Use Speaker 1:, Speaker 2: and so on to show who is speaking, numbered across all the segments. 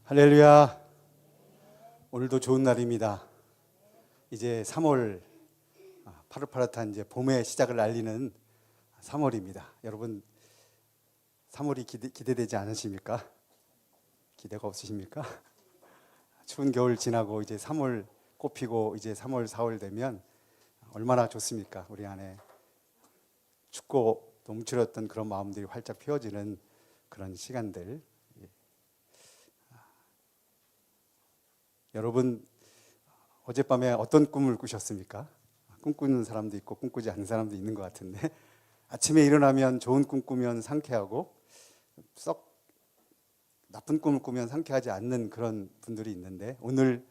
Speaker 1: 할렐루야. 오늘도 좋은 날입니다. 이제 3월 파릇파릇한 이제 봄의 시작을 알리는 3월입니다. 여러분 3월이 기대되지 않으십니까? 기대가 없으십니까? 추운 겨울 지나고 이제 3월 꽃피고 이제 3월 4월 되면 얼마나 좋습니까? 우리 안에 춥고 움츠렸던 그런 마음들이 활짝 피어지는 그런 시간들. 여러분 어젯밤에 어떤 꿈을 꾸셨습니까? 꿈꾸는 사람도 있고 꿈꾸지 않는 사람도 있는 것 같은데, 아침에 일어나면 좋은 꿈 꾸면 상쾌하고 썩 나쁜 꿈을 꾸면 상쾌하지 않는 그런 분들이 있는데, 오늘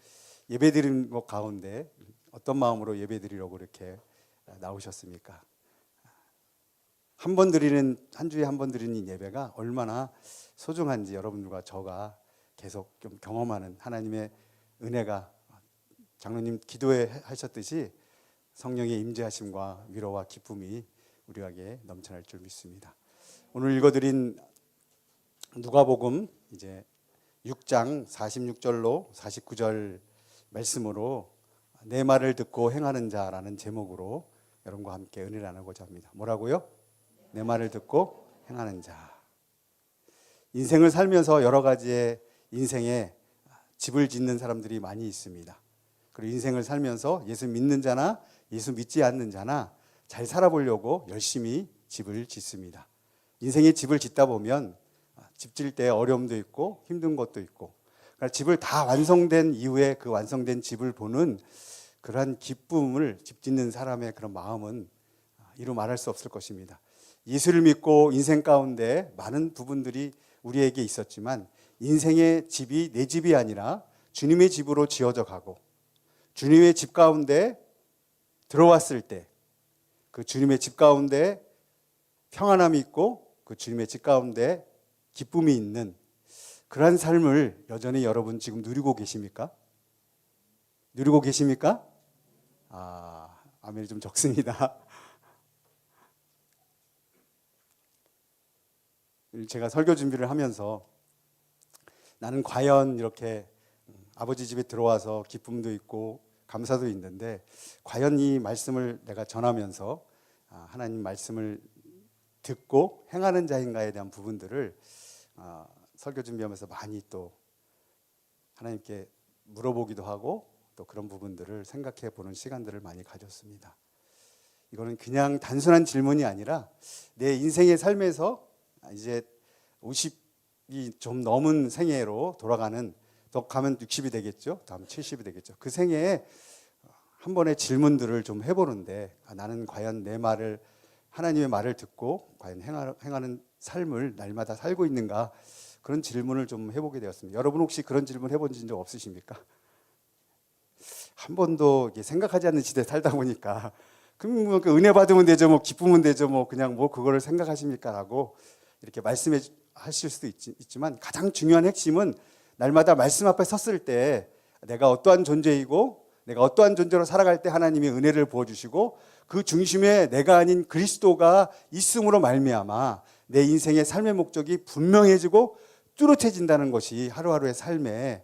Speaker 1: 예배드리는 것 가운데 어떤 마음으로 예배드리려고 이렇게 나오셨습니까? 한 주에 한 번 드리는 예배가 얼마나 소중한지 여러분들과 저가 계속 좀 경험하는 하나님의 은혜가, 장로님 기도에 하셨듯이 성령의 임재하심과 위로와 기쁨이 우리에게 넘쳐날 줄 믿습니다. 오늘 읽어드린 누가복음 이제 6장 46절로 49절 말씀으로 내 말을 듣고 행하는 자라는 제목으로 여러분과 함께 은혜를 나누고자 합니다. 뭐라고요? 내 말을 듣고 행하는 자. 인생을 살면서 여러 가지의 인생에 집을 짓는 사람들이 많이 있습니다. 그리고 인생을 살면서 예수 믿는 자나 예수 믿지 않는 자나 잘 살아보려고 열심히 집을 짓습니다. 인생에 집을 짓다 보면 집 질 때 어려움도 있고 힘든 것도 있고, 그러니까 집을 다 완성된 이후에 그 완성된 집을 보는 그러한 기쁨을, 집 짓는 사람의 그런 마음은 이루 말할 수 없을 것입니다. 예수를 믿고 인생 가운데 많은 부분들이 우리에게 있었지만, 인생의 집이 내 집이 아니라 주님의 집으로 지어져 가고, 주님의 집 가운데 들어왔을 때 그 주님의 집 가운데 평안함이 있고 그 주님의 집 가운데 기쁨이 있는 그러한 삶을 여전히 여러분 지금 누리고 계십니까? 누리고 계십니까? 아멘이 좀 적습니다. 제가 설교 준비를 하면서 나는 과연 이렇게 아버지 집에 들어와서 기쁨도 있고 감사도 있는데, 과연 이 말씀을 내가 전하면서 하나님 말씀을 듣고 행하는 자인가에 대한 부분들을 설교 준비하면서 많이 또 하나님께 물어보기도 하고, 또 그런 부분들을 생각해 보는 시간들을 많이 가졌습니다. 이거는 그냥 단순한 질문이 아니라 내 인생의 삶에서 이제 50이 좀 넘은 생애로 돌아가는, 더 가면 60이 되겠죠. 다음 70이 되겠죠. 그 생애에 한 번의 질문들을 좀 해보는데, 나는 과연 내 말을, 하나님의 말을 듣고 과연 행하는 삶을 날마다 살고 있는가, 그런 질문을 좀 해보게 되었습니다. 여러분 혹시 그런 질문 해본 적 없으십니까? 한 번도 생각하지 않는 시대에 살다 보니까, 그럼 뭐 은혜 받으면 되죠, 뭐 기쁘면 되죠, 뭐 그냥 뭐 그거를 생각하십니까? 라고 이렇게 말씀해 하실 수도 있지만, 가장 중요한 핵심은 날마다 말씀 앞에 섰을 때 내가 어떠한 존재이고 내가 어떠한 존재로 살아갈 때 하나님이 은혜를 부어주시고, 그 중심에 내가 아닌 그리스도가 있음으로 말미암아 내 인생의 삶의 목적이 분명해지고 뚜렷해진다는 것이 하루하루의 삶의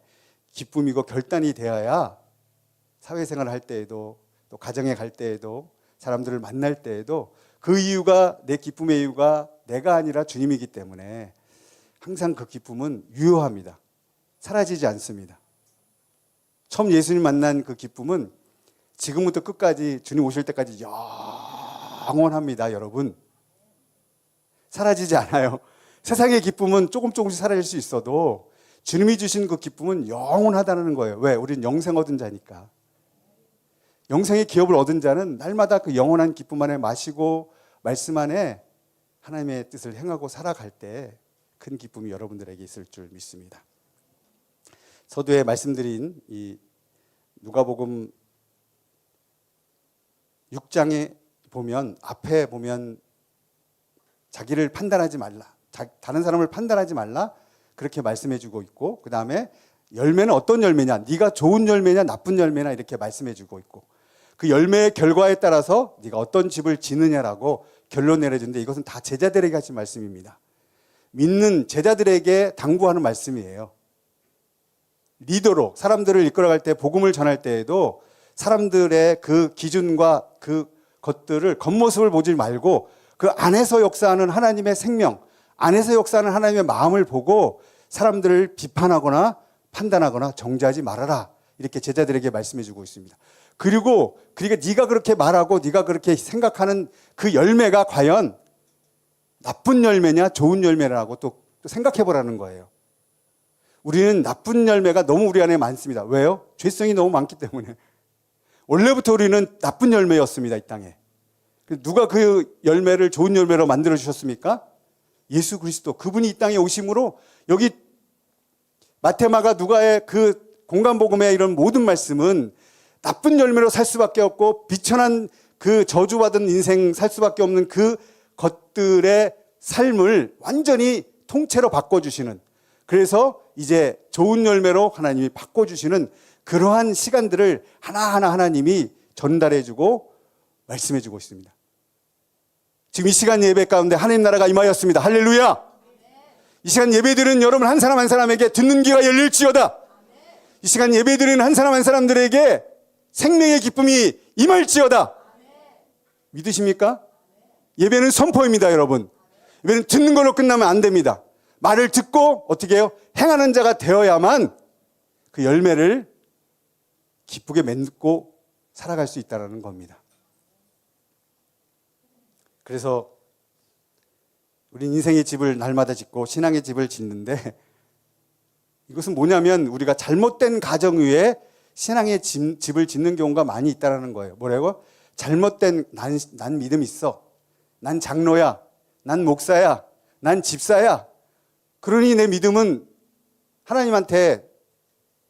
Speaker 1: 기쁨이고 결단이 되어야 사회생활을 할 때에도, 또 가정에 갈 때에도, 사람들을 만날 때에도 그 이유가, 내 기쁨의 이유가 내가 아니라 주님이기 때문에 항상 그 기쁨은 유효합니다. 사라지지 않습니다. 처음 예수님 만난 그 기쁨은 지금부터 끝까지, 주님 오실 때까지 영원합니다. 여러분, 사라지지 않아요. 세상의 기쁨은 조금씩 사라질 수 있어도 주님이 주신 그 기쁨은 영원하다는 거예요. 왜? 우리는 영생 얻은 자니까. 영생의 기업을 얻은 자는 날마다 그 영원한 기쁨 안에 마시고 말씀 안에 하나님의 뜻을 행하고 살아갈 때 큰 기쁨이 여러분들에게 있을 줄 믿습니다. 서두에 말씀드린 이 누가복음 6장에 보면, 앞에 보면 자기를 판단하지 말라, 다른 사람을 판단하지 말라, 그렇게 말씀해주고 있고, 그 다음에 열매는 어떤 열매냐, 네가 좋은 열매냐 나쁜 열매냐 이렇게 말씀해주고 있고, 그 열매의 결과에 따라서 네가 어떤 집을 짓느냐라고 결론 내려주는데, 이것은 다 제자들에게 하신 말씀입니다. 믿는 제자들에게 당부하는 말씀이에요. 리더로 사람들을 이끌어갈 때, 복음을 전할 때에도 사람들의 그 기준과 그 것들을 겉모습을 보지 말고 그 안에서 역사하는 하나님의 생명, 안에서 역사하는 하나님의 마음을 보고 사람들을 비판하거나 판단하거나 정죄하지 말아라. 이렇게 제자들에게 말씀해 주고 있습니다. 그리고 네가 그렇게 말하고 네가 그렇게 생각하는 그 열매가 과연 나쁜 열매냐 좋은 열매라고 또 생각해 보라는 거예요. 우리는 나쁜 열매가 너무 우리 안에 많습니다. 왜요? 죄성이 너무 많기 때문에. 원래부터 우리는 나쁜 열매였습니다, 이 땅에. 누가 그 열매를 좋은 열매로 만들어 주셨습니까? 예수 그리스도. 그분이 이 땅에 오심으로 여기 마태마가 누가의 그 공간복음의 이런 모든 말씀은 나쁜 열매로 살 수밖에 없고 비천한 그 저주받은 인생 살 수밖에 없는 그 것들의 삶을 완전히 통째로 바꿔주시는, 그래서 이제 좋은 열매로 하나님이 바꿔주시는 그러한 시간들을 하나하나 하나님이 전달해주고 말씀해주고 있습니다. 지금 이 시간 예배 가운데 하나님 나라가 임하였습니다. 할렐루야. 이 시간 예배드리는 여러분 한 사람 한 사람에게 듣는 귀가 열릴지어다. 이 시간 예배드리는 한 사람 한 사람들에게 생명의 기쁨이 임할지어다. 믿으십니까? 예배는 선포입니다, 여러분. 예배는 듣는 걸로 끝나면 안 됩니다. 말을 듣고 어떻게 해요? 행하는 자가 되어야만 그 열매를 기쁘게 맺고 살아갈 수 있다는 겁니다. 그래서 우리 인생의 집을 날마다 짓고 신앙의 집을 짓는데, 이것은 뭐냐면 우리가 잘못된 가정 위에 신앙의 집을 짓는 경우가 많이 있다는 거예요. 뭐라고? 잘못된 난 믿음 있어. 난 장로야. 난 목사야. 난 집사야. 그러니 내 믿음은 하나님한테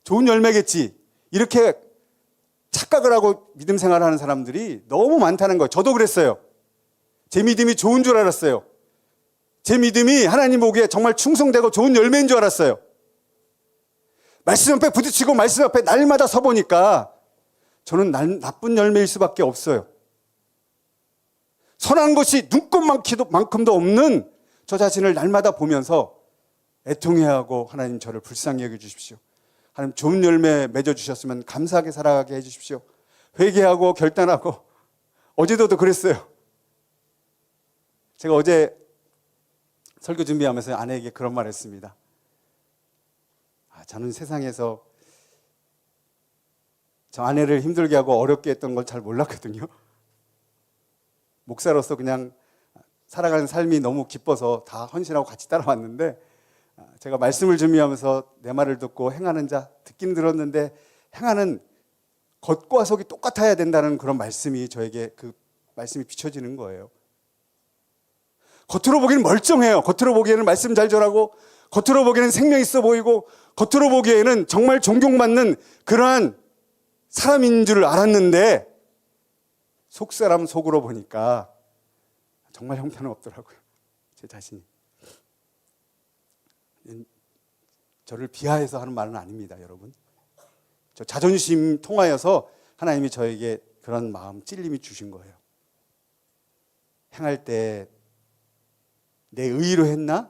Speaker 1: 좋은 열매겠지. 이렇게 착각을 하고 믿음 생활을 하는 사람들이 너무 많다는 거예요. 저도 그랬어요. 제 믿음이 좋은 줄 알았어요. 제 믿음이 하나님 보기에 정말 충성되고 좋은 열매인 줄 알았어요. 말씀 앞에 부딪히고 말씀 앞에 날마다 서보니까 저는 나쁜 열매일 수밖에 없어요. 선한 것이 눈꼽만큼도 없는 저 자신을 날마다 보면서 애통해하고, 하나님 저를 불쌍히 여겨주십시오. 하나님 좋은 열매 맺어주셨으면 감사하게 살아가게 해주십시오. 회개하고 결단하고. 어제도 그랬어요. 제가 어제 설교 준비하면서 아내에게 그런 말 했습니다. 저는 세상에서 저 아내를 힘들게 하고 어렵게 했던 걸 잘 몰랐거든요. 목사로서 그냥 살아가는 삶이 너무 기뻐서 다 헌신하고 같이 따라왔는데, 제가 말씀을 준비하면서 내 말을 듣고 행하는 자, 듣긴 들었는데 행하는 겉과 속이 똑같아야 된다는 그런 말씀이 저에게 그 말씀이 비춰지는 거예요. 겉으로 보기에는 멀쩡해요. 겉으로 보기에는 말씀 잘 전하고, 겉으로 보기에는 생명 있어 보이고, 겉으로 보기에는 정말 존경받는 그러한 사람인 줄 알았는데, 속사람 속으로 보니까 정말 형편은 없더라고요. 제 자신이. 저를 비하해서 하는 말은 아닙니다, 여러분. 저 자존심 통하여서 하나님이 저에게 그런 마음, 찔림이 주신 거예요. 행할 때 내 의의로 했나?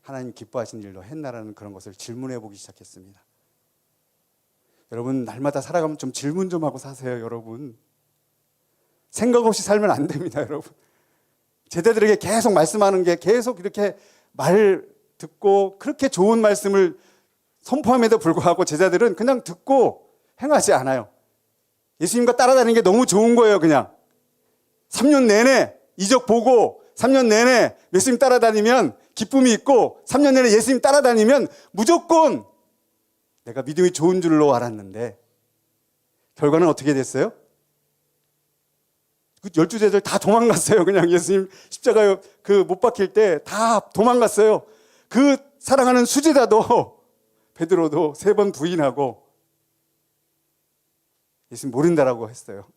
Speaker 1: 하나님 기뻐하신 일로 했나라는 그런 것을 질문해 보기 시작했습니다. 여러분, 날마다 살아가면 좀 질문 좀 하고 사세요, 여러분. 생각 없이 살면 안 됩니다, 여러분. 제자들에게 계속 말씀하는 게, 계속 이렇게 말 듣고 그렇게 좋은 말씀을 선포함에도 불구하고 제자들은 그냥 듣고 행하지 않아요. 예수님과 따라다니는 게 너무 좋은 거예요, 그냥. 3년 내내 이적 보고 3년 내내 예수님 따라다니면 기쁨이 있고, 3년 내내 예수님 따라다니면 무조건 내가 믿음이 좋은 줄로 알았는데, 결과는 어떻게 됐어요? 그 12제자들 다 도망갔어요. 그냥 예수님 십자가에 못 박힐 때 다 도망갔어요. 그 사랑하는 수제자도 베드로도 3번 부인하고 예수님 모른다라고 했어요.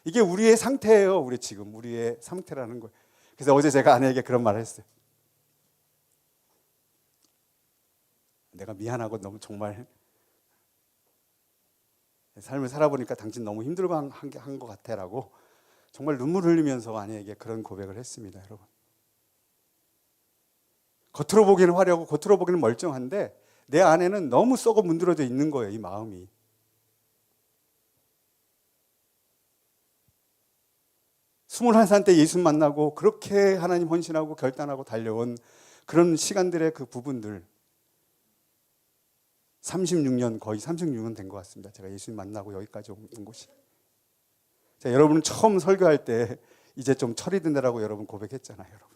Speaker 1: 이게 우리의 상태예요. 우리의 상태라는 거예요. 그래서 어제 제가 아내에게 그런 말을 했어요. 내가 미안하고 너무 정말 삶을 살아보니까 당신 너무 힘들고 한 것 같아라고 정말 눈물 흘리면서 아내에게 그런 고백을 했습니다, 여러분. 겉으로 보기에는 화려하고 겉으로 보기에는 멀쩡한데 내 안에는 너무 썩어 문드러져 있는 거예요, 이 마음이. 스물한 살 때 예수 만나고 그렇게 하나님 헌신하고 결단하고 달려온 그런 시간들의 그 부분들, 36년, 거의 36년 된 것 같습니다. 제가 예수님 만나고 여기까지 온 곳이. 자, 여러분 처음 설교할 때 이제 좀 철이 든다라고 여러분 고백했잖아요. 여러분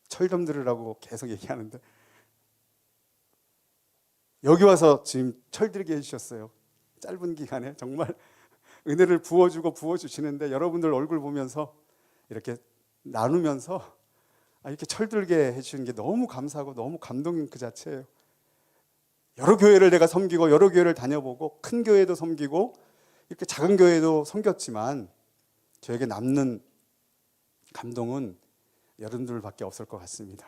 Speaker 1: 철 좀 들으라고 계속 얘기하는데 여기 와서 지금 철 들게 해주셨어요. 짧은 기간에 정말 은혜를 부어주고 부어주시는데 여러분들 얼굴 보면서 이렇게 나누면서 이렇게 철들게 해주시는 게 너무 감사하고 너무 감동인 그 자체예요. 여러 교회를 내가 섬기고 여러 교회를 다녀보고 큰 교회도 섬기고 이렇게 작은 교회도 섬겼지만 저에게 남는 감동은 여러분들밖에 없을 것 같습니다.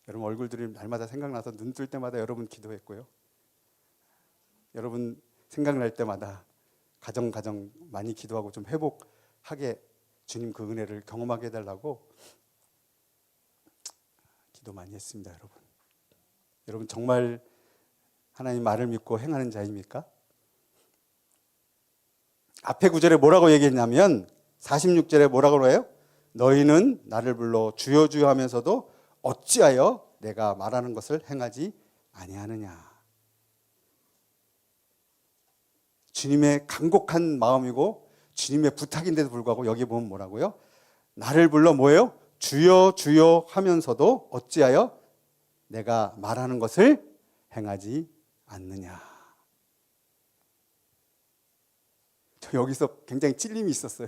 Speaker 1: 여러분 얼굴들이 날마다 생각나서 눈 뜰 때마다 여러분 기도했고요. 여러분 생각날 때마다 가정 많이 기도하고 좀 회복하게 주님 그 은혜를 경험하게 해달라고 기도 많이 했습니다. 여러분 정말 하나님 말을 믿고 행하는 자입니까? 앞에 구절에 뭐라고 얘기했냐면 46절에 뭐라고 해요? 너희는 나를 불러 주여 주여 하면서도 어찌하여 내가 말하는 것을 행하지 아니하느냐. 주님의 간곡한 마음이고 주님의 부탁인데도 불구하고 여기 보면 뭐라고요? 나를 불러 뭐예요? 주여 주여 하면서도 어찌하여 내가 말하는 것을 행하지 않느냐. 저 여기서 굉장히 찔림이 있었어요.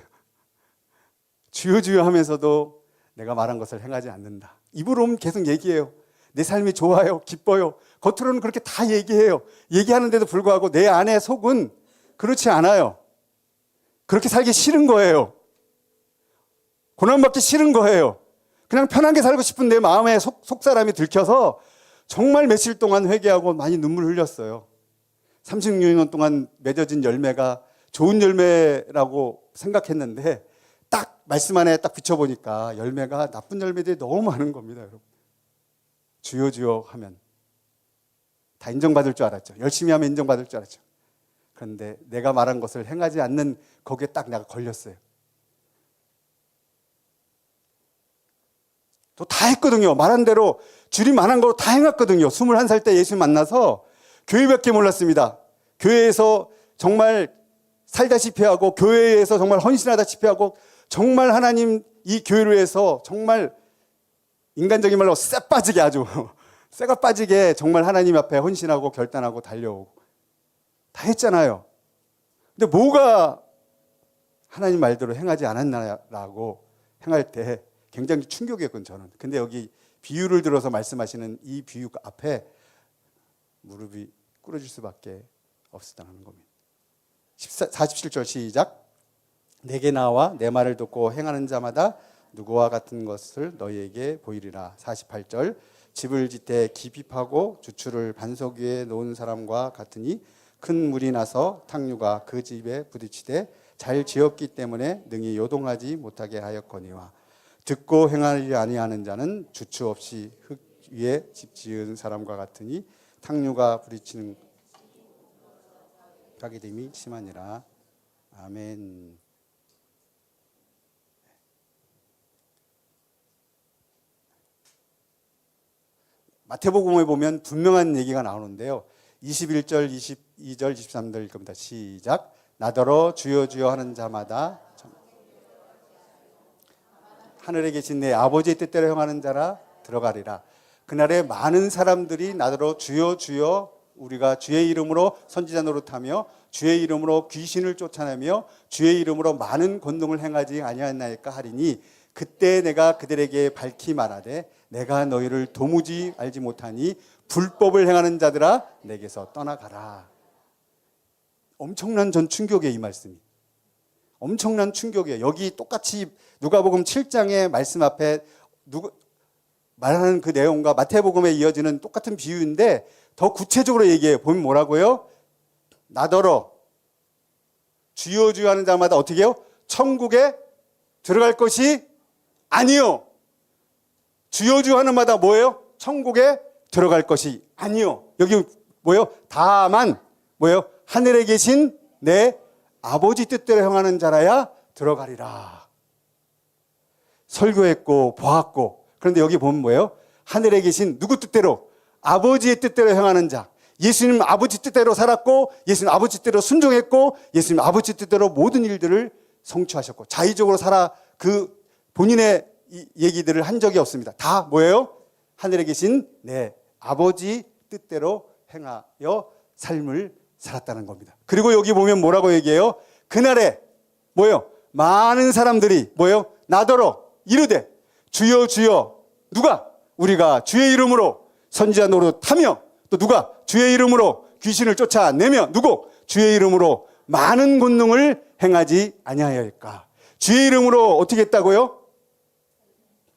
Speaker 1: 주여 주여 하면서도 내가 말한 것을 행하지 않는다. 입으로는 계속 얘기해요. 내 삶이 좋아요, 기뻐요. 겉으로는 그렇게 다 얘기해요. 얘기하는데도 불구하고 내 안의 속은 그렇지 않아요. 그렇게 살기 싫은 거예요. 고난받기 싫은 거예요. 그냥 편하게 살고 싶은 내 마음의 속사람이 들켜서 정말 며칠 동안 회개하고 많이 눈물 흘렸어요. 36년 동안 맺어진 열매가 좋은 열매라고 생각했는데 딱 말씀 안에 딱 비춰보니까 열매가 나쁜 열매들이 너무 많은 겁니다. 여러분 주여 주여 하면 다 인정받을 줄 알았죠. 열심히 하면 인정받을 줄 알았죠. 그런데 내가 말한 것을 행하지 않는 거기에 딱 내가 걸렸어요. 또 다 했거든요. 말한 대로 주님 말한 거 다 행했거든요. 21살 때 예수 만나서 교회밖에 몰랐습니다. 교회에서 정말 살다시피 하고 교회에서 정말 헌신하다시피 하고 정말 하나님 이 교회를 위해서 정말 인간적인 말로 쎄 빠지게 아주 쎄가 빠지게 정말 하나님 앞에 헌신하고 결단하고 달려오고 다 했잖아요. 근데 뭐가 하나님 말대로 행하지 않았나라고 행할 때 굉장히 충격이었거든요, 저는. 근데 여기 비유를 들어서 말씀하시는 이 비유 앞에 무릎이 꿇어질 수밖에 없었다는 겁니다. 47절 시작. 내게 나와 내 말을 듣고 행하는 자마다 누구와 같은 것을 너희에게 보이리라. 48절 집을 짓되 깊이 파고 주추를 반석 위에 놓은 사람과 같으니 큰 물이 나서 탕류가 그 집에 부딪히되 잘 지었기 때문에 능히 요동하지 못하게 하였거니와 듣고 행하지 아니하는 자는 주추 없이 흙 위에 집 지은 사람과 같으니 탕류가 부딪히는 가게 됨이 심하니라. 아멘. 마태복음에 보면 분명한 얘기가 나오는데요. 21절, 22절, 23절 겁니다. 시작. 나더러 주여 주여 하는 자마다 하늘에 계신 내 아버지의 뜻대로 행하는 자라 들어가리라. 그날에 많은 사람들이 나더러 주여 주여 우리가 주의 이름으로 선지자 노릇하며 주의 이름으로 귀신을 쫓아내며 주의 이름으로 많은 권능을 행하지 아니하나이까 하리니 그때 내가 그들에게 밝히 말하되 내가 너희를 도무지 알지 못하니 불법을 행하는 자들아 내게서 떠나가라. 엄청난 전 충격이에요. 이 말씀이 엄청난 충격이에요. 여기 똑같이 누가복음 7장의 말씀 앞에 말하는 그 내용과 마태복음에 이어지는 똑같은 비유인데 더 구체적으로 얘기해요. 보면 뭐라고요? 나더러 주여 주여 하는 자마다 어떻게 해요? 천국에 들어갈 것이 아니요. 주여 주여 하는 마다 뭐예요? 천국에 들어갈 것이 아니요. 여기 뭐요? 다만 뭐요? 하늘에 계신 내 아버지 뜻대로 행하는 자라야 들어가리라. 설교했고 보았고, 그런데 여기 보면 뭐예요? 하늘에 계신 누구 뜻대로? 아버지의 뜻대로 행하는 자. 예수님 아버지 뜻대로 살았고, 예수님 아버지 뜻대로 순종했고, 예수님 아버지 뜻대로 모든 일들을 성취하셨고, 자의적으로 살아 그 본인의 얘기들을 한 적이 없습니다. 다 뭐예요? 하늘에 계신 내 아버지 뜻대로 행하여 삶을 살았다는 겁니다. 그리고 여기 보면 뭐라고 얘기해요? 그날에 뭐예요? 많은 사람들이 뭐예요? 나더러 이르되 주여 주여. 누가? 우리가 주의 이름으로 선지자 노릇하며, 또 누가? 주의 이름으로 귀신을 쫓아내며, 누구? 주의 이름으로 많은 권능을 행하지 아니하였을까? 주의 이름으로 어떻게 했다고요?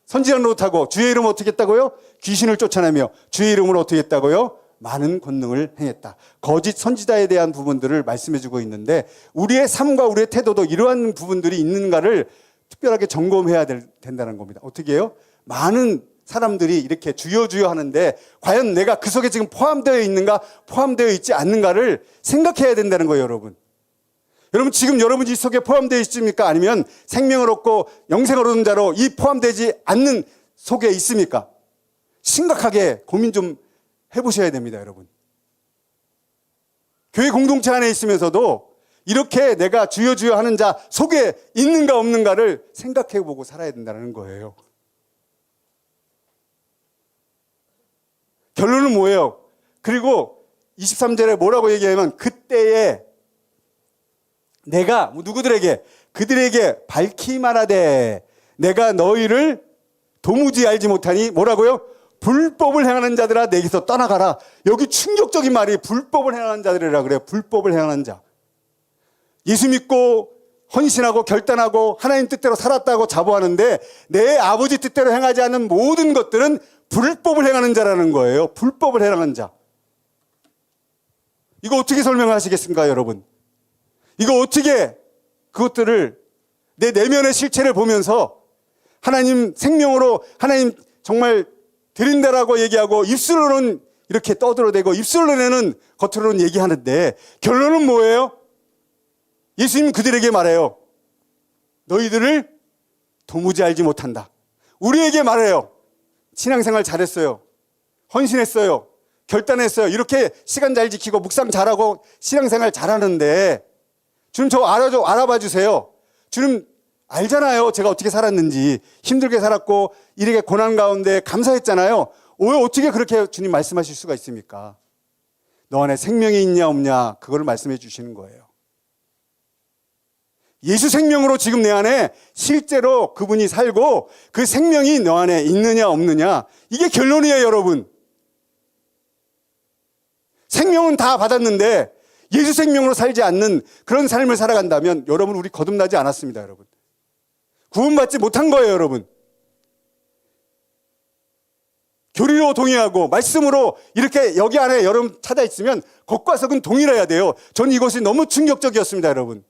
Speaker 1: 선지자 노릇하고, 주의 이름으로 어떻게 했다고요? 귀신을 쫓아내며, 주의 이름으로 어떻게 했다고요? 많은 권능을 행했다. 거짓 선지자에 대한 부분들을 말씀해 주고 있는데, 우리의 삶과 우리의 태도도 이러한 부분들이 있는가를 특별하게 점검해야 된다는 겁니다. 어떻게 해요? 많은 사람들이 이렇게 주여 주여 하는데 과연 내가 그 속에 지금 포함되어 있는가, 포함되어 있지 않는가를 생각해야 된다는 거예요, 여러분. 여러분, 지금 여러분이 이 속에 포함되어 있습니까? 아니면 생명을 얻고 영생을 얻은 자로 이 포함되지 않는 속에 있습니까? 심각하게 고민 좀 해보셔야 됩니다, 여러분. 교회 공동체 안에 있으면서도 이렇게 내가 주여 주여 하는 자 속에 있는가 없는가를 생각해보고 살아야 된다는 거예요. 결론은 뭐예요? 그리고 23절에 뭐라고 얘기하면, 그때에 내가 누구들에게? 그들에게 밝히 말하되 내가 너희를 도무지 알지 못하니 뭐라고요? 불법을 행하는 자들아 내게서 떠나가라. 여기 충격적인 말이 불법을 행하는 자들이라 그래요. 불법을 행하는 자. 예수 믿고 헌신하고 결단하고 하나님 뜻대로 살았다고 자부하는데 내 아버지 뜻대로 행하지 않는 모든 것들은 불법을 행하는 자라는 거예요. 불법을 행하는 자. 이거 어떻게 설명하시겠습니까, 여러분? 이거 어떻게 그것들을 내 내면의 실체를 보면서 하나님 생명으로 하나님 정말 드린다라고 얘기하고 입술로는 이렇게 떠들어대고 입술로는 겉으로는 얘기하는데 결론은 뭐예요? 예수님 그들에게 말해요. 너희들을 도무지 알지 못한다. 우리에게 말해요. 신앙생활 잘했어요. 헌신했어요. 결단했어요. 이렇게 시간 잘 지키고 묵상 잘하고 신앙생활 잘하는데 주님 저 알아봐 주세요. 주님 알잖아요. 제가 어떻게 살았는지. 힘들게 살았고 이렇게 고난 가운데 감사했잖아요. 왜 어떻게 그렇게 주님 말씀하실 수가 있습니까? 너 안에 생명이 있냐 없냐 그걸 말씀해 주시는 거예요. 예수 생명으로 지금 내 안에 실제로 그분이 살고 그 생명이 너 안에 있느냐 없느냐 이게 결론이에요, 여러분. 생명은 다 받았는데 예수 생명으로 살지 않는 그런 삶을 살아간다면 여러분 우리 거듭나지 않았습니다, 여러분. 구원받지 못한 거예요, 여러분. 교리로 동의하고 말씀으로 이렇게 여기 안에 여러분 찾아 있으면 겉과 속은 동일해야 돼요. 전 이것이 너무 충격적이었습니다, 여러분.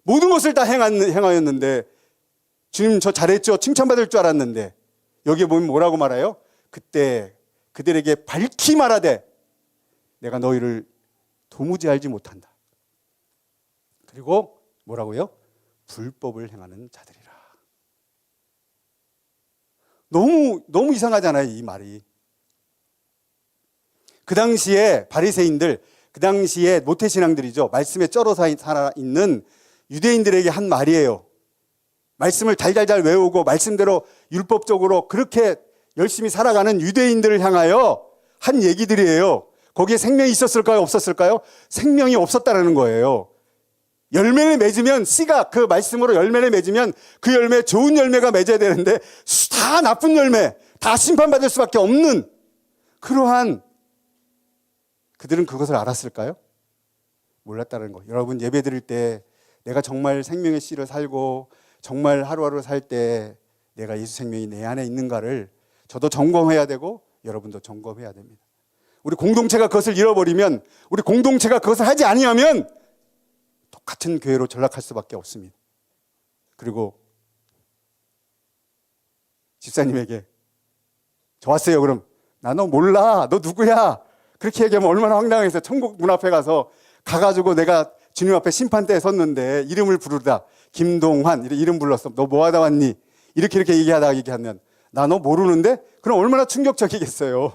Speaker 1: 모든 것을 다 행하였는데 주님 저 잘했죠? 칭찬받을 줄 알았는데 여기에 보면 뭐라고 말해요? 그때 그들에게 밝히 말하되 내가 너희를 도무지 알지 못한다. 그리고 뭐라고요? 불법을 행하는 자들이라. 너무 이상하잖아요, 이 말이. 그 당시에 바리새인들, 그 당시에 모태신앙들이죠. 말씀에 쩔어 살아있는 유대인들에게 한 말이에요. 말씀을 달달달 외우고 말씀대로 율법적으로 그렇게 열심히 살아가는 유대인들을 향하여 한 얘기들이에요. 거기에 생명이 있었을까요? 없었을까요? 생명이 없었다는 거예요. 열매를 맺으면 씨가 그 말씀으로 열매를 맺으면 그 열매 좋은 열매가 맺어야 되는데 다 나쁜 열매, 다 심판받을 수밖에 없는 그러한 그들은 그것을 알았을까요? 몰랐다는 거. 여러분 예배 드릴 때 내가 정말 생명의 씨를 살고 정말 하루하루 살 때 내가 예수 생명이 내 안에 있는가를 저도 점검해야 되고 여러분도 점검해야 됩니다. 우리 공동체가 그것을 잃어버리면 우리 공동체가 그것을 하지 아니하면 똑같은 교회로 전락할 수밖에 없습니다. 그리고 집사님에게 좋았어요. 그럼 나 너 몰라. 너 누구야? 그렇게 얘기하면 얼마나 황당해서 천국 문 앞에 가가지고 내가 주님 앞에 심판대에 섰는데 이름을 부르다. 김동환 이름 불렀어. 너 뭐 하다 왔니? 이렇게 얘기하면 나 너 모르는데? 그럼 얼마나 충격적이겠어요.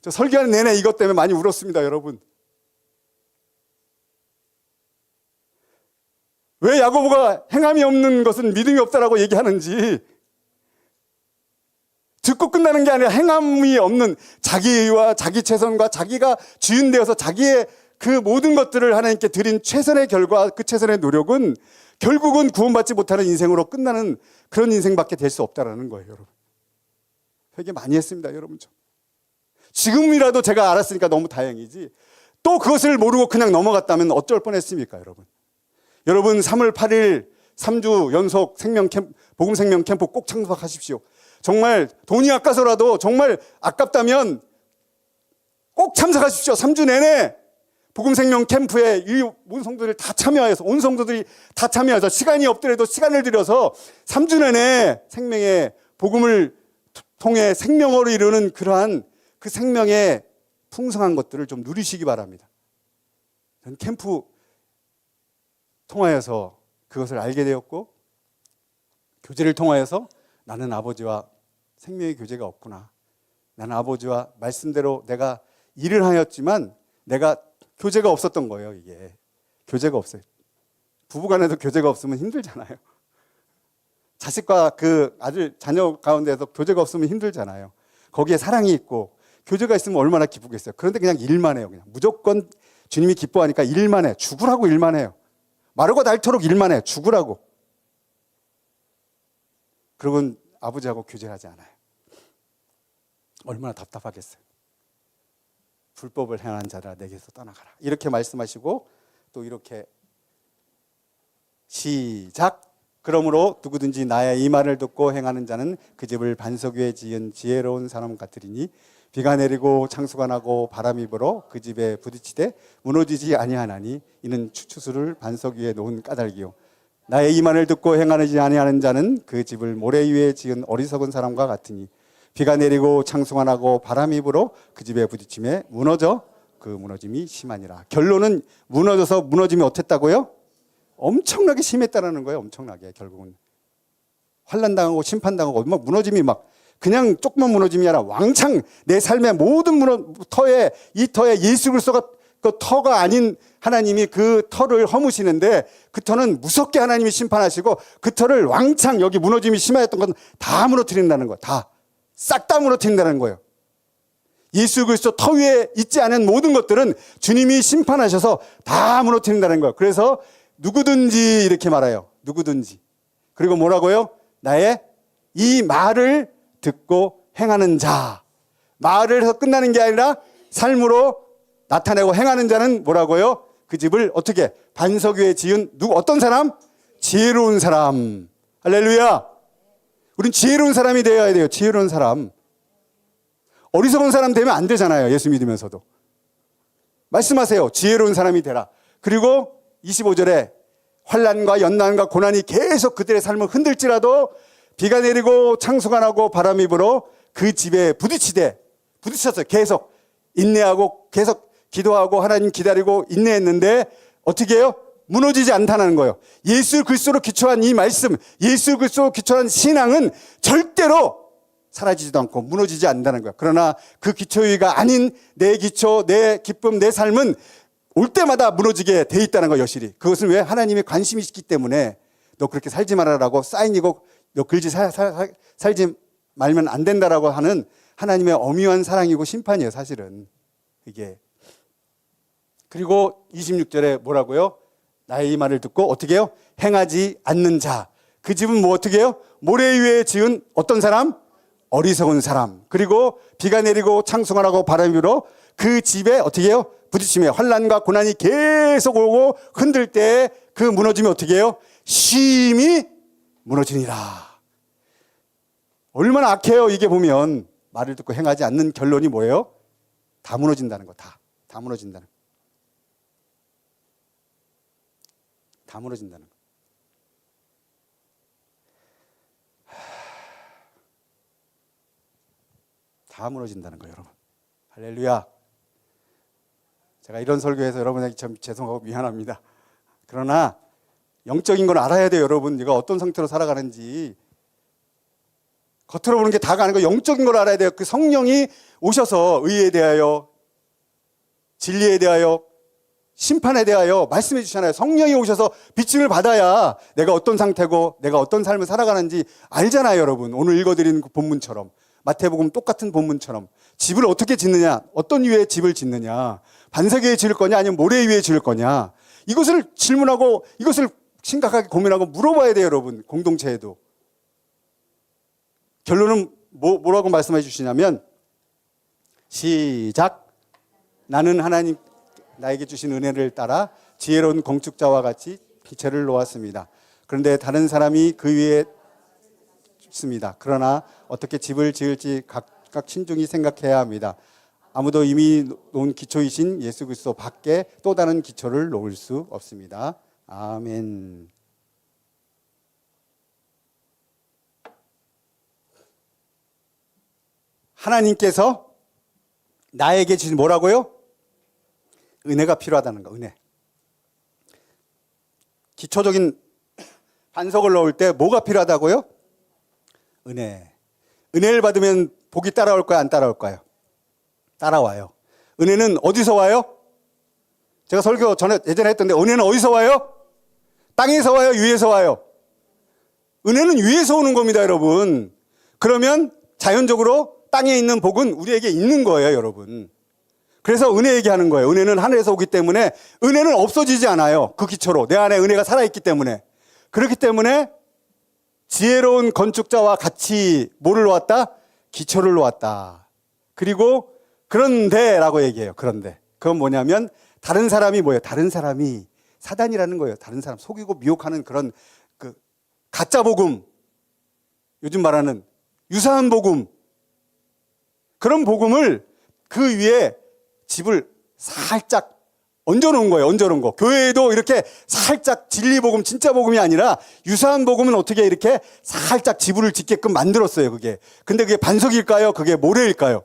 Speaker 1: 저 설교하는 내내 이것 때문에 많이 울었습니다, 여러분. 왜 야고보가 행함이 없는 것은 믿음이 없다라고 얘기하는지, 듣고 끝나는 게 아니라 행함이 없는 자기의와 자기 최선과 자기가 주인 되어서 자기의 그 모든 것들을 하나님께 드린 최선의 결과, 그 최선의 노력은 결국은 구원받지 못하는 인생으로 끝나는 그런 인생밖에 될 수 없다라는 거예요, 여러분. 회개 많이 했습니다, 여러분. 지금이라도 제가 알았으니까 너무 다행이지, 또 그것을 모르고 그냥 넘어갔다면 어쩔 뻔했습니까, 여러분. 여러분 3월 8일 3주 연속 복음 생명 캠프 꼭 참석하십시오. 정말 돈이 아까서라도, 정말 아깝다면 꼭 참석하십시오. 3주 내내 복음 생명 캠프에 온 성도들이 다 참여해서, 온 성도들이 다 참여해서 시간이 없더라도 시간을 들여서 3주 내내 생명의 복음을 통해 생명으로 이루는 그러한 그 생명의 풍성한 것들을 좀 누리시기 바랍니다. 전 캠프 통하여서 그것을 알게 되었고, 교제를 통하여서 나는 아버지와 생명의 교제가 없구나. 나는 아버지와 말씀대로 내가 일을 하였지만 내가 교제가 없었던 거예요. 이게 교제가 없어요. 부부간에도 교제가 없으면 힘들잖아요. 자식과 그 아들 자녀 가운데서 교제가 없으면 힘들잖아요. 거기에 사랑이 있고 교제가 있으면 얼마나 기쁘겠어요. 그런데 그냥 일만 해요. 그냥 무조건 주님이 기뻐하니까 일만 해. 죽으라고 일만 해요. 마르고 닳도록 일만 해. 죽으라고. 그러고는 아버지하고 교제를 하지 않아요. 얼마나 답답하겠어요. 불법을 행한 자라 내게서 떠나가라. 이렇게 말씀하시고 또 이렇게 시작. 그러므로 누구든지 나의 이 말을 듣고 행하는 자는 그 집을 반석 위에 지은 지혜로운 사람 같으리니 비가 내리고 창수가 나고 바람이 불어 그 집에 부딪히되 무너지지 아니하나니 이는 추수를 반석 위에 놓은 까닭이요 나의 이 말을 듣고 행하지 아니하는 자는 그 집을 모래 위에 지은 어리석은 사람과 같으니 비가 내리고 창수가 나고 바람이 불어 그 집에 부딪힘에 무너져 그 무너짐이 심하니라. 결론은 무너져서 무너짐이 어땠다고요? 엄청나게 심했다라는 거예요. 엄청나게. 결국은 환난당하고 심판당하고 막 무너짐이 막 그냥 조그만 무너짐이 아니라 왕창 내 삶의 모든 터에, 이 터에 예수 그리스도가 그 터가 아닌 하나님이 그 터를 허무시는데 그 터는 무섭게 하나님이 심판하시고 그 터를 왕창 여기 무너짐이 심하였던 건 다 무너뜨린다는 거예요. 다. 싹 다 무너뜨린다는 거예요. 예수 그리스도 터 위에 있지 않은 모든 것들은 주님이 심판하셔서 다 무너뜨린다는 거예요. 그래서 누구든지 이렇게 말해요. 누구든지. 그리고 뭐라고요? 나의 이 말을 듣고 행하는 자. 말을 해서 끝나는 게 아니라 삶으로 나타내고 행하는 자는 뭐라고요? 그 집을 어떻게? 반석 위에 지은 어떤 사람? 지혜로운 사람. 할렐루야. 우린 지혜로운 사람이 되어야 돼요. 지혜로운 사람. 어리석은 사람 되면 안 되잖아요. 예수 믿으면서도. 말씀하세요. 지혜로운 사람이 되라. 그리고 25절에 환난과 연난과 고난이 계속 그들의 삶을 흔들지라도 비가 내리고 창수가 나고 바람이 불어 그 집에 부딪혔어요. 계속 인내하고 계속 기도하고 하나님 기다리고 인내했는데 어떻게 해요? 무너지지 않다는 거예요. 예수 그리스도로 기초한 이 말씀, 예수 그리스도로 기초한 신앙은 절대로 사라지지도 않고 무너지지 않는다는 거예요. 그러나 그 기초의가 아닌 내 기초, 내 기쁨, 내 삶은 올 때마다 무너지게 돼 있다는 거예요. 여실히. 그것은 왜? 하나님의 관심이 있기 때문에 너 그렇게 살지 말아라고 사인이고 너 그러지 살지 말면 안 된다라고 하는 하나님의 엄유한 사랑이고 심판이에요. 사실은 이게. 그리고 26절에 뭐라고요? 나의 이 말을 듣고 어떻게 해요? 행하지 않는 자. 그 집은 뭐 어떻게 해요? 모래 위에 지은 어떤 사람? 어리석은 사람. 그리고 비가 내리고 창수가 나고 바람이 불어 그 집에 어떻게 해요? 부딪히며 환난과 고난이 계속 오고 흔들 때 그 무너짐이 어떻게 해요? 심히 무너지니라. 얼마나 악해요. 이게 보면 말을 듣고 행하지 않는 결론이 뭐예요? 다 무너진다는 거. 다 무너진다는 거. 다 무너진다는 거. 다 무너진다는 거예요, 여러분. 할렐루야. 제가 이런 설교해서 여러분에게 참 죄송하고 미안합니다. 그러나 영적인 건 알아야 돼요, 여러분. 네가 어떤 상태로 살아가는지. 겉으로 보는 게 다가 아니고 영적인 걸 알아야 돼요. 그 성령이 오셔서 의에 대하여, 진리에 대하여, 심판에 대하여 말씀해 주시잖아요. 성령이 오셔서 비침을 받아야 내가 어떤 상태고 내가 어떤 삶을 살아가는지 알잖아요, 여러분. 오늘 읽어드린 그 본문처럼, 마태복음 똑같은 본문처럼 집을 어떻게 짓느냐, 어떤 위에 집을 짓느냐, 반석 위에 지을 거냐 아니면 모래 위에 지을 거냐, 이것을 질문하고 이것을 심각하게 고민하고 물어봐야 돼요, 여러분. 공동체에도. 결론은 뭐라고 말씀해 주시냐면, 시작. 나는 하나님 나에게 주신 은혜를 따라 지혜로운 건축자와 같이 기초를 놓았습니다. 그런데 다른 사람이 그 위에 짓습니다. 그러나 어떻게 집을 지을지 각각 신중히 생각해야 합니다. 아무도 이미 놓은 기초이신 예수 그리스도 밖에 또 다른 기초를 놓을 수 없습니다. 아멘. 하나님께서 나에게 주신 뭐라고요? 은혜가 필요하다는 거, 은혜. 기초적인 반석을 넣을 때 뭐가 필요하다고요? 은혜. 은혜를 받으면 복이 따라올 까요, 안 따라올까요? 따라와요. 은혜는 어디서 와요? 제가 설교 예전에 했던데, 은혜는 어디서 와요? 땅에서 와요, 위에서 와요? 은혜는 위에서 오는 겁니다, 여러분. 그러면 자연적으로 땅에 있는 복은 우리에게 있는 거예요, 여러분. 그래서 은혜 얘기하는 거예요. 은혜는 하늘에서 오기 때문에 은혜는 없어지지 않아요. 그 기초로 내 안에 은혜가 살아있기 때문에. 그렇기 때문에 지혜로운 건축자와 같이 뭐를 놓았다? 기초를 놓았다. 그리고 그런데 라고 얘기해요. 그런데 그건 뭐냐면, 다른 사람이 뭐예요? 다른 사람이 사단이라는 거예요. 다른 사람 속이고 미혹하는 그런 그 가짜 복음, 요즘 말하는 유사한 복음, 그런 복음을 그 위에 집을 살짝 얹어놓은 거예요. 얹어놓은 거. 교회에도 이렇게 살짝 진리 복음, 진짜 복음이 아니라 유사한 복음은 어떻게 이렇게 살짝 지붕을 짓게끔 만들었어요, 그게. 근데 그게 반석일까요? 그게 모래일까요?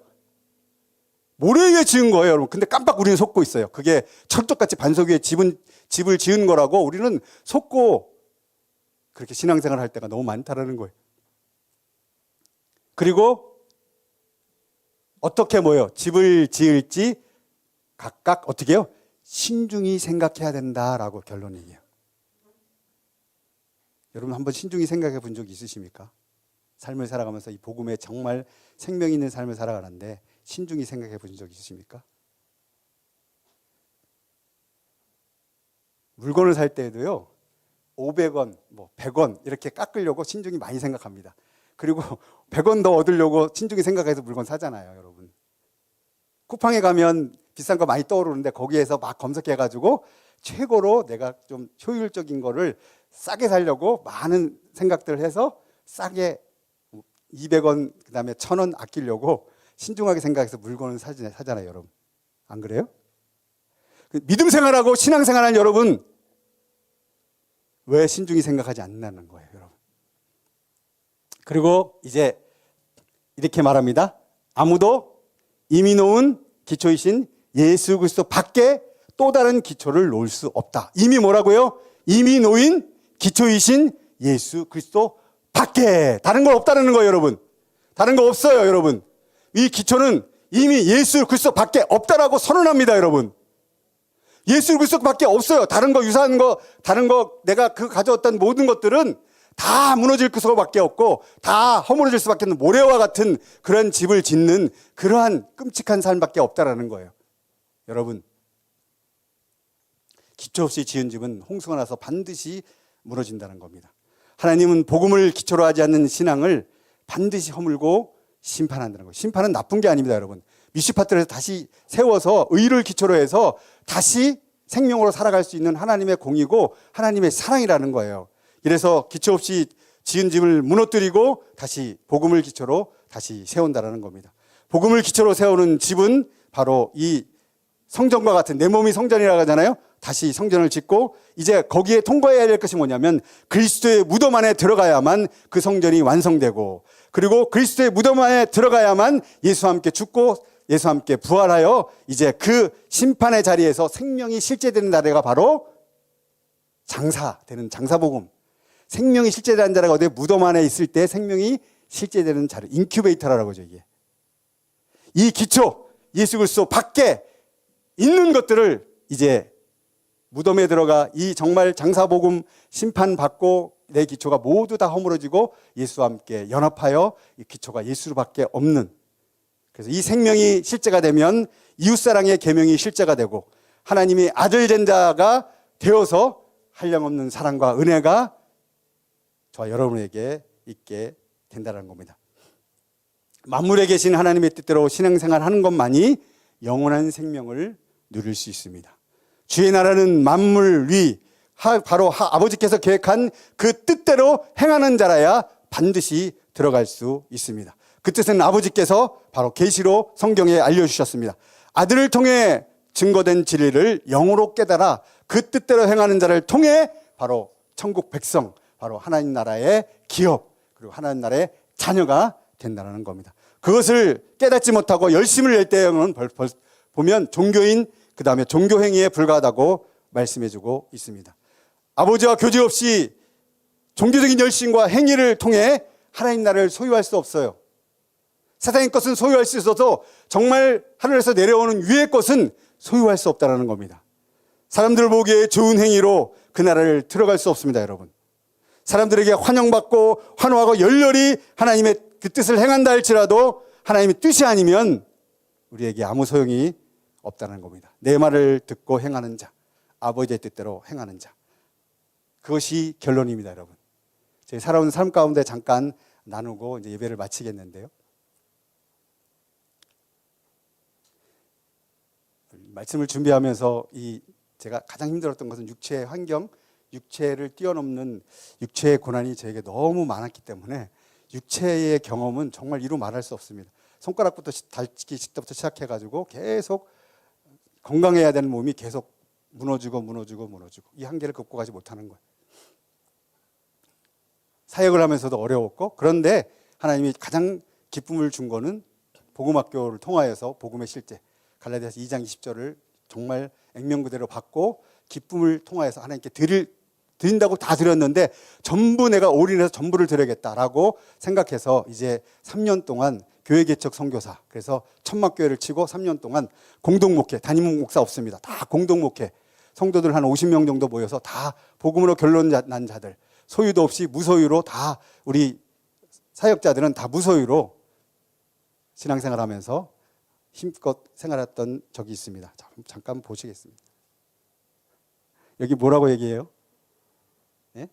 Speaker 1: 모래 위에 지은 거예요, 여러분. 근데 깜빡 우리는 속고 있어요. 그게 철쭉같이 반석 위에 집을 지은 거라고 우리는 속고 그렇게 신앙생활 할 때가 너무 많다라는 거예요. 그리고 어떻게 집을 지을지 각각 어떻게 해요? 신중히 생각해야 된다라고 결론이에요. 여러분 한번 신중히 생각해 본 적 있으십니까? 삶을 살아가면서 이 복음에 정말 생명 있는 삶을 살아가는데 신중히 생각해 본 적 있으십니까? 물건을 살 때에도요, 500원, 100원 이렇게 깎으려고 신중히 많이 생각합니다. 그리고 100원 더 얻으려고 신중히 생각해서 물건 사잖아요, 여러분. 쿠팡에 가면 비싼 거 많이 떠오르는데 거기에서 막 검색해가지고 최고로 내가 좀 효율적인 거를 싸게 사려고 많은 생각들을 해서 싸게 200원, 그 다음에 1000원 아끼려고 신중하게 생각해서 물건을 사잖아요, 여러분. 안 그래요? 믿음 생활하고 신앙 생활하는 여러분, 왜 신중히 생각하지 않는다는 거예요, 여러분. 그리고 이제 이렇게 말합니다. 아무도 이미 놓은 기초이신 예수 그리스도 밖에 또 다른 기초를 놓을 수 없다. 이미 뭐라고요? 이미 놓인 기초이신 예수 그리스도 밖에. 다른 거 없다는 거예요, 여러분. 다른 거 없어요, 여러분. 이 기초는 이미 예수 그리스도 밖에 없다라고 선언합니다, 여러분. 예수 그리스도 밖에 없어요. 다른 거, 유사한 거, 다른 거, 내가 그 가져왔던 모든 것들은 다 무너질 수밖에 없고 다 허물어질 수밖에 없는 모래와 같은 그런 집을 짓는 그러한 끔찍한 삶밖에 없다라는 거예요. 여러분, 기초 없이 지은 집은 홍수가 나서 반드시 무너진다는 겁니다. 하나님은 복음을 기초로 하지 않는 신앙을 반드시 허물고 심판한다는 거예요. 심판은 나쁜 게 아닙니다, 여러분. 미슈파트에서 다시 세워서 의를 기초로 해서 다시 생명으로 살아갈 수 있는 하나님의 공이고 하나님의 사랑이라는 거예요. 이래서 기초 없이 지은 집을 무너뜨리고 다시 복음을 기초로 다시 세운다라는 겁니다. 복음을 기초로 세우는 집은 바로 이 성전과 같은, 내 몸이 성전이라고 하잖아요. 다시 성전을 짓고 이제 거기에 통과해야 될 것이 뭐냐면 그리스도의 무덤 안에 들어가야만 그 성전이 완성되고, 그리고 그리스도의 무덤 안에 들어가야만 예수와 함께 죽고 예수와 함께 부활하여 이제 그 심판의 자리에서 생명이 실제되는 자리가 바로 장사되는 장사복음. 생명이 실제되는 자리가 어디 무덤 안에 있을 때 생명이 실제되는 자리, 인큐베이터라고 하죠. 이게 이 기초, 예수 그리스도 밖에 있는 것들을 이제 무덤에 들어가 이 정말 장사복음 심판받고 내 기초가 모두 다 허물어지고 예수와 함께 연합하여 이 기초가 예수밖에 없는, 그래서 이 생명이 실제가 되면 이웃사랑의 계명이 실제가 되고 하나님이 아들 된 자가 되어서 한량없는 사랑과 은혜가 저와 여러분에게 있게 된다는 겁니다. 만물에 계신 하나님의 뜻대로 신앙생활하는 것만이 영원한 생명을 누릴 수 있습니다. 주의 나라는 만물 위, 바로 아버지께서 계획한 그 뜻대로 행하는 자라야 반드시 들어갈 수 있습니다. 그 뜻은 아버지께서 바로 계시로 성경에 알려주셨습니다. 아들을 통해 증거된 진리를 영으로 깨달아 그 뜻대로 행하는 자를 통해 바로 천국 백성, 바로 하나님 나라의 기업, 그리고 하나님 나라의 자녀가 된다는 겁니다. 그것을 깨닫지 못하고 열심을 낼 때는 보면 종교인, 그 다음에 종교행위에 불과하다고 말씀해주고 있습니다. 아버지와 교제 없이 종교적인 열심과 행위를 통해 하나님 나라를 소유할 수 없어요. 세상의 것은 소유할 수 있어도 정말 하늘에서 내려오는 위의 것은 소유할 수 없다는 겁니다. 사람들 보기에 좋은 행위로 그 나라를 들어갈 수 없습니다, 여러분. 사람들에게 환영받고 환호하고 열렬히 하나님의 그 뜻을 행한다 할지라도 하나님의 뜻이 아니면 우리에게 아무 소용이 없다는 겁니다. 내 말을 듣고 행하는 자, 아버지의 뜻대로 행하는 자, 그것이 결론입니다, 여러분. 제 살아온 삶 가운데 잠깐 나누고 이제 예배를 마치겠는데요. 말씀을 준비하면서 제가 가장 힘들었던 것은 육체의 환경, 육체를 뛰어넘는 육체의 고난이 저에게 너무 많았기 때문에 육체의 경험은 정말 이루 말할 수 없습니다. 손가락부터 다치기 때부터 시작해가지고 계속 건강해야 되는 몸이 계속 무너지고 이 한계를 극복하지 못하는 거예요. 사역을 하면서도 어려웠고, 그런데 하나님이 가장 기쁨을 준 거는 복음학교를 통하여서 복음의 실제, 갈라디아서 2장 20절을 정말 액면 그대로 받고 기쁨을 통하여서 하나님께 드린다고 다 드렸는데 전부 내가 올인해서 전부를 드려야겠다라고 생각해서 이제 3년 동안 교회 개척 선교사, 그래서 천막교회를 치고 3년 동안 공동목회, 담임 목사 없습니다. 다 공동목회, 성도들 한 50명 정도 모여서 다 복음으로 결론 난 자들, 소유도 없이 무소유로 다, 우리 사역자들은 다 무소유로 신앙생활하면서 힘껏 생활했던 적이 있습니다. 잠깐 보시겠습니다. 여기 뭐라고 얘기해요? 네?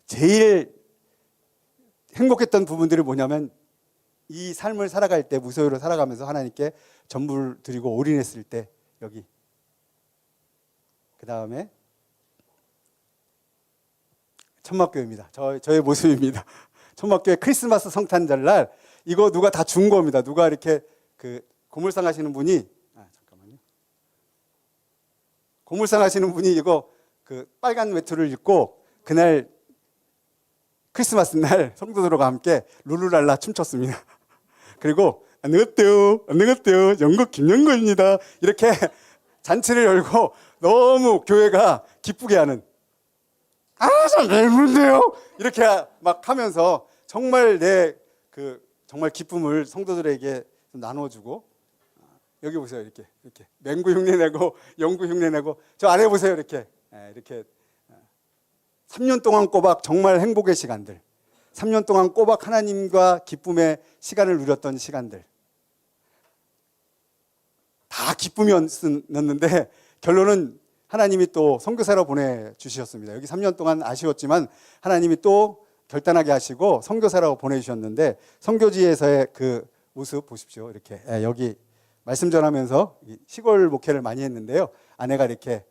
Speaker 1: 제일 행복했던 부분들이 뭐냐면 이 삶을 살아갈 때, 무소유로 살아가면서 하나님께 전부를 드리고 올인했을 때, 여기 그 다음에 천막교회입니다. 저의 모습입니다. 천막교회 크리스마스 성탄절 날 이거 누가 다 준 겁니다. 누가 이렇게 고물상 하시는 분이, 잠깐만요. 고물상 하시는 분이 이거 빨간 외투를 입고 그날 크리스마스 날 성도들과 함께 룰루랄라 춤췄습니다. 그리고 안녕하세요, 영국 김영거입니다. 이렇게 잔치를 열고 너무 교회가 기쁘게 하는, 참 예쁜데요? 이렇게 막 하면서 정말 정말 기쁨을 성도들에게 나눠주고, 여기 보세요. 이렇게 맹구 흉내내고 영구 흉내내고, 저 아래 보세요. 이렇게 3년 동안 꼬박 정말 행복의 시간들, 3년 동안 꼬박 하나님과 기쁨의 시간을 누렸던 시간들, 다 기쁨이었는데 결론은 하나님이 또 선교사로 보내주셨습니다. 여기 3년 동안 아쉬웠지만 하나님이 또 결단하게 하시고 선교사라고 보내주셨는데, 선교지에서의 그 모습 보십시오. 이렇게 여기 말씀 전하면서 시골 목회를 많이 했는데요. 아내가 이렇게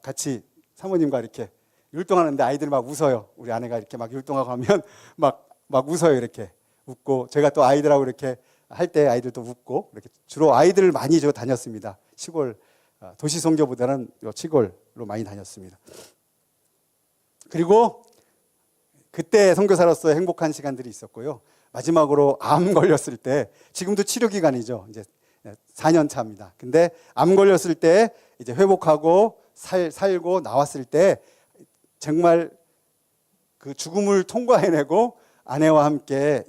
Speaker 1: 같이 사모님과 이렇게 율동하는데 아이들이 막 웃어요. 우리 아내가 이렇게 막 율동하고 하면 막 웃어요. 이렇게 웃고, 제가 또 아이들하고 이렇게 할 때 아이들도 웃고 이렇게 주로 아이들을 많이 다녔습니다. 시골 도시 선교보다는 시골로 많이 다녔습니다. 그리고 그때 선교사로서 행복한 시간들이 있었고요. 마지막으로 암 걸렸을 때, 지금도 치료 기간이죠. 이제 4년 차입니다. 근데 암 걸렸을 때 이제 회복하고 살고 나왔을 때 정말 그 죽음을 통과해내고 아내와 함께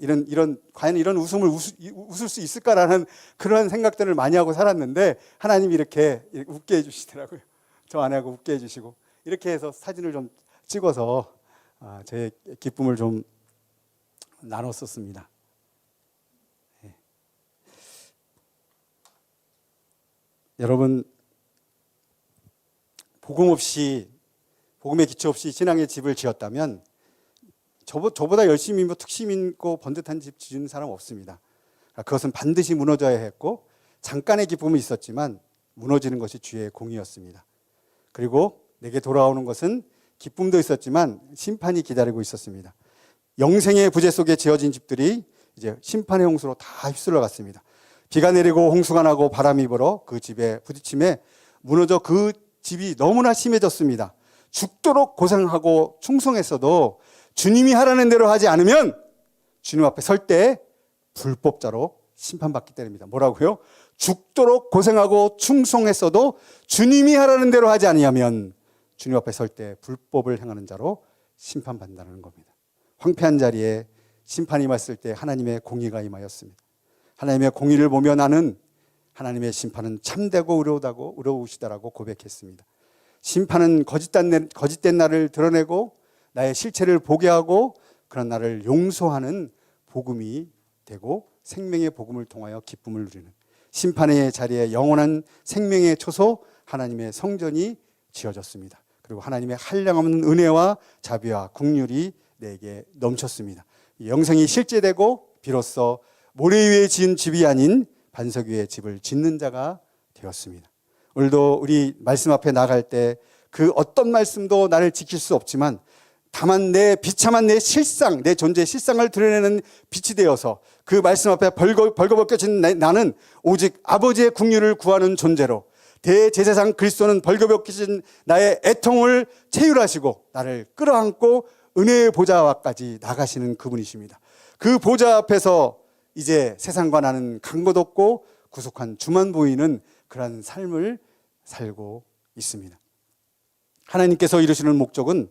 Speaker 1: 과연 이런 웃음을 웃을 수 있을까라는 그런 생각들을 많이 하고 살았는데, 하나님이 이렇게 웃게 해주시더라고요. 저 아내하고 웃게 해주시고, 이렇게 해서 사진을 좀 찍어서 제 기쁨을 좀 나눴었습니다. 네. 여러분, 복음에 기초 없이 신앙의 집을 지었다면 저보다 열심히 특심 있고 번듯한 집 지은 사람 없습니다. 그것은 반드시 무너져야 했고, 잠깐의 기쁨이 있었지만 무너지는 것이 주의 공의였습니다. 그리고 내게 돌아오는 것은 기쁨도 있었지만 심판이 기다리고 있었습니다. 영생의 부재 속에 지어진 집들이 이제 심판의 홍수로 다 휩쓸려 갔습니다. 비가 내리고 홍수가 나고 바람이 불어 그 집에 부딪힘에 무너져 그 집이 너무나 심해졌습니다. 죽도록 고생하고 충성했어도 주님이 하라는 대로 하지 않으면 주님 앞에 설 때 불법자로 심판받기 때문입니다. 뭐라고요? 죽도록 고생하고 충성했어도 주님이 하라는 대로 하지 아니하면 주님 앞에 설 때 불법을 행하는 자로 심판받는다는 겁니다. 황폐한 자리에 심판이 임했을 때 하나님의 공의가 임하였습니다. 하나님의 공의를 보며 나는 하나님의 심판은 참되고 의로우시다라고 고백했습니다. 심판은 거짓된 나를 드러내고 나의 실체를 보게 하고 그런 나를 용서하는 복음이 되고, 생명의 복음을 통하여 기쁨을 누리는 심판의 자리에 영원한 생명의 초소 하나님의 성전이 지어졌습니다. 그리고 하나님의 한량없는 은혜와 자비와 긍휼이 내게 넘쳤습니다. 영생이 실제되고 비로소 모래 위에 지은 집이 아닌 반석 위에 집을 짓는 자가 되었습니다. 오늘도 우리 말씀 앞에 나갈 때 그 어떤 말씀도 나를 지킬 수 없지만 다만 내 비참한 내 실상, 내 존재의 실상을 드러내는 빛이 되어서 그 말씀 앞에 벌거벗겨진 나는 오직 아버지의 긍휼을 구하는 존재로, 대제사장 그리스도는 벌거벗겨진 나의 애통을 체휼하시고 나를 끌어안고 은혜의 보좌까지 나가시는 그분이십니다. 그 보좌 앞에서 이제 세상과 나는 간 것 없고 구속한 주만 보이는 그런 삶을 살고 있습니다. 하나님께서 이루시는 목적은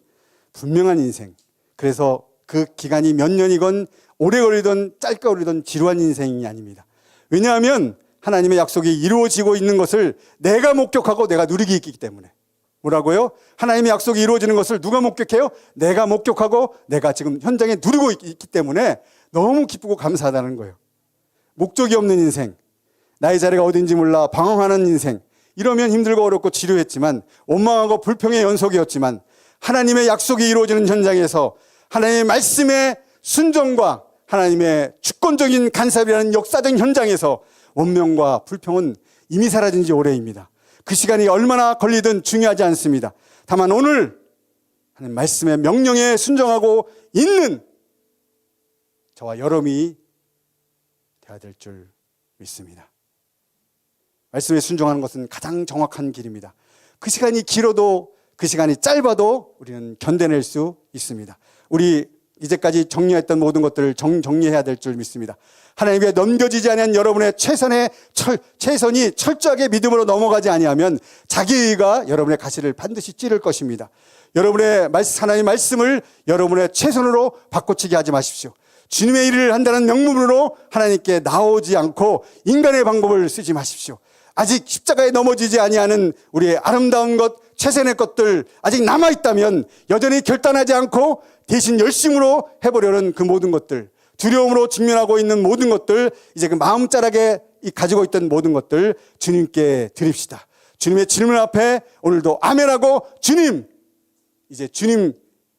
Speaker 1: 분명한 인생, 그래서 그 기간이 몇 년이건 오래 걸리든 짧게 걸리든 지루한 인생이 아닙니다. 왜냐하면 하나님의 약속이 이루어지고 있는 것을 내가 목격하고 내가 누리기 있기 때문에. 뭐라고요? 하나님의 약속이 이루어지는 것을 누가 목격해요? 내가 목격하고 내가 지금 현장에 누리고 있기 때문에 너무 기쁘고 감사하다는 거예요. 목적이 없는 인생, 나의 자리가 어딘지 몰라 방황하는 인생, 이러면 힘들고 어렵고 지루했지만 원망하고 불평의 연속이었지만 하나님의 약속이 이루어지는 현장에서 하나님의 말씀의 순종과 하나님의 주권적인 간섭이라는 역사적 현장에서 원망과 불평은 이미 사라진 지 오래입니다. 그 시간이 얼마나 걸리든 중요하지 않습니다. 다만 오늘 하나님 말씀의 명령에 순종하고 있는 저와 여러분이 되어야 될 줄 믿습니다. 말씀에 순종하는 것은 가장 정확한 길입니다. 그 시간이 길어도 그 시간이 짧아도 우리는 견뎌낼 수 있습니다. 우리 이제까지 정리했던 모든 것들을 정리해야 될 줄 믿습니다. 하나님께 넘겨지지 않은 여러분의 최선이 철저하게 믿음으로 넘어가지 아니하면 자기의가 여러분의 가시를 반드시 찌를 것입니다. 여러분의 하나님의 말씀을 여러분의 최선으로 바꿔치기 하지 마십시오. 주님의 일을 한다는 명분으로 하나님께 나오지 않고 인간의 방법을 쓰지 마십시오. 아직 십자가에 넘어지지 아니하는 우리의 아름다운 것, 최선의 것들 아직 남아있다면 여전히 결단하지 않고 대신 열심으로 해보려는 그 모든 것들, 두려움으로 직면하고 있는 모든 것들, 이제 그 마음자락에 가지고 있던 모든 것들 주님께 드립시다. 주님의 질문 앞에 오늘도 아멘하고 주님, 이제 주님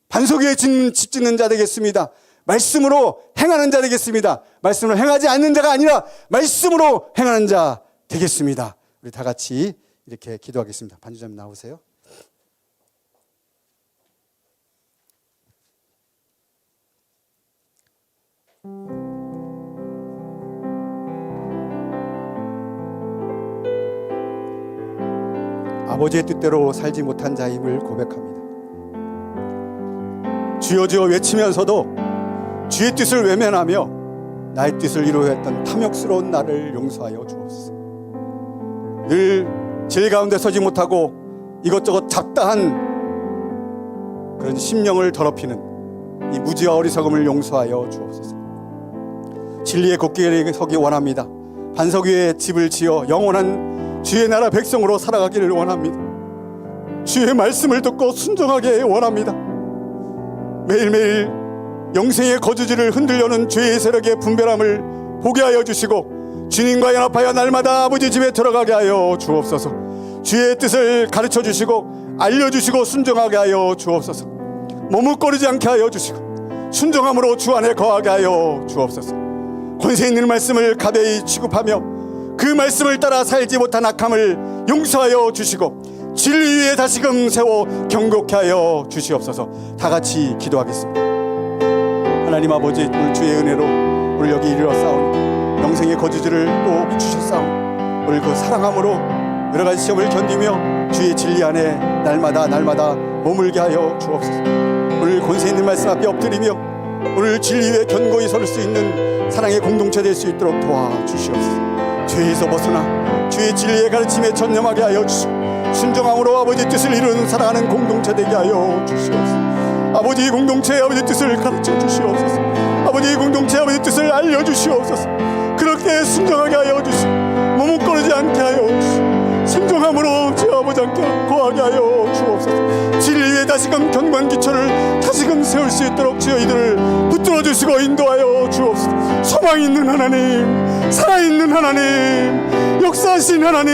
Speaker 1: 반석 위에 집 짓는 자 되겠습니다. 말씀으로 행하는 자 되겠습니다. 말씀으로 행하지 않는 자가 아니라 말씀으로 행하는 자 되겠습니다. 우리 다 같이 이렇게 기도하겠습니다. 반주자님 나오세요. 아버지의 뜻대로 살지 못한 자임을 고백합니다. 주여 주여 외치면서도 주의 뜻을 외면하며 나의 뜻을 이루려 했던 탐욕스러운 나를 용서하여 주옵소서. 늘 질 가운데 서지 못하고 이것저것 잡다한 그런 심령을 더럽히는 이 무지와 어리석음을 용서하여 주옵소서. 진리의 곱게 서기 원합니다. 반석 위에 집을 지어 영원한 주의 나라 백성으로 살아가기를 원합니다. 주의 말씀을 듣고 순종하게 원합니다. 매일매일 영생의 거주지를 흔들려는 죄의 세력의 분별함을 보게 하여 주시고 주님과 연합하여 날마다 아버지 집에 들어가게 하여 주옵소서. 주의 뜻을 가르쳐 주시고 알려주시고 순종하게 하여 주옵소서. 머뭇거리지 않게 하여 주시고 순종함으로 주 안에 거하게 하여 주옵소서. 권세 있는 말씀을 가벼이 취급하며 그 말씀을 따라 살지 못한 악함을 용서하여 주시고 진리 위에 다시금 세워 경고케 하여 주시옵소서. 다 같이 기도하겠습니다. 하나님 아버지, 오늘 주의 은혜로 우리 여기 이르러 싸우니 영생의 거주지를 또 주셨사오니 오늘 그 사랑함으로 여러 가지 시험을 견디며 주의 진리 안에 날마다 머물게 하여 주옵소서. 오늘 권세 있는 말씀 앞에 엎드리며 오늘 진리 위에 견고히 설 수 있는 사랑의 공동체 될 수 있도록 도와주시옵소서. 죄에서 벗어나 주의 진리의 가르침에 전념하게 하여 주시고 순종함으로 아버지 뜻을 이루는 살아가는 공동체 되게 하여 주시옵소서. 아버지 공동체의 아버지 뜻을 가르쳐 주시옵소서. 아버지 공동체의 아버지 뜻을 알려주시옵소서. 그렇게 순종하게 하여 주시고 머뭇거리지 않게 하여 주시고 순종함으로 주 아버지 함께 거하게 하여 주옵소서. 진리 위에 다시금 견고한 기초를 다시금 세울 수 있도록 주여 이들을 붙들어 주시고 인도하여 주옵소서. 소망 있는 하나님, 살아있는 하나님, 역사하신 하나님,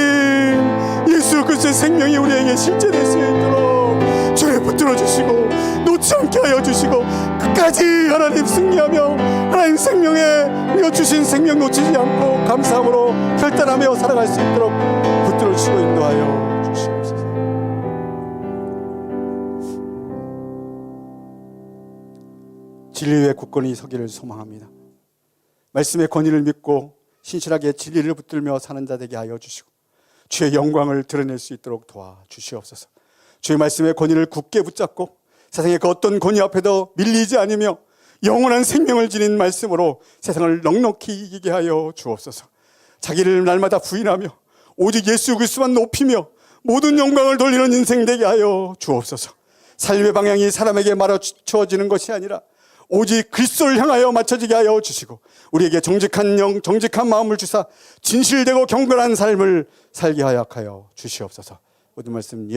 Speaker 1: 예수 그리스도의 생명이 우리에게 실제될 수 있도록 주를 붙들어 주시고 놓지 않게 하여 주시고 끝까지 하나님 승리하며 하나님 생명에 우리가 주신 생명 놓치지 않고 감사함으로 결단하며 살아갈 수 있도록 붙들어 주시고 인도하여 주시옵소서. 진리 위에 굳건히 서기를 소망합니다. 말씀의 권위를 믿고 신실하게 진리를 붙들며 사는 자 되게 하여 주시고 주의 영광을 드러낼 수 있도록 도와주시옵소서. 주의 말씀의 권위를 굳게 붙잡고 세상의 그 어떤 권위 앞에도 밀리지 않으며 영원한 생명을 지닌 말씀으로 세상을 넉넉히 이기게 하여 주옵소서. 자기를 날마다 부인하며 오직 예수 그리스도만 높이며 모든 영광을 돌리는 인생 되게 하여 주옵소서. 삶의 방향이 사람에게 맞춰지는 것이 아니라 오직 그리스도를 향하여 맞춰지게 하여 주시고 우리에게 정직한 영, 정직한 마음을 주사 진실되고 경건한 삶을 살게 하여 주시옵소서. 모든 말씀 예수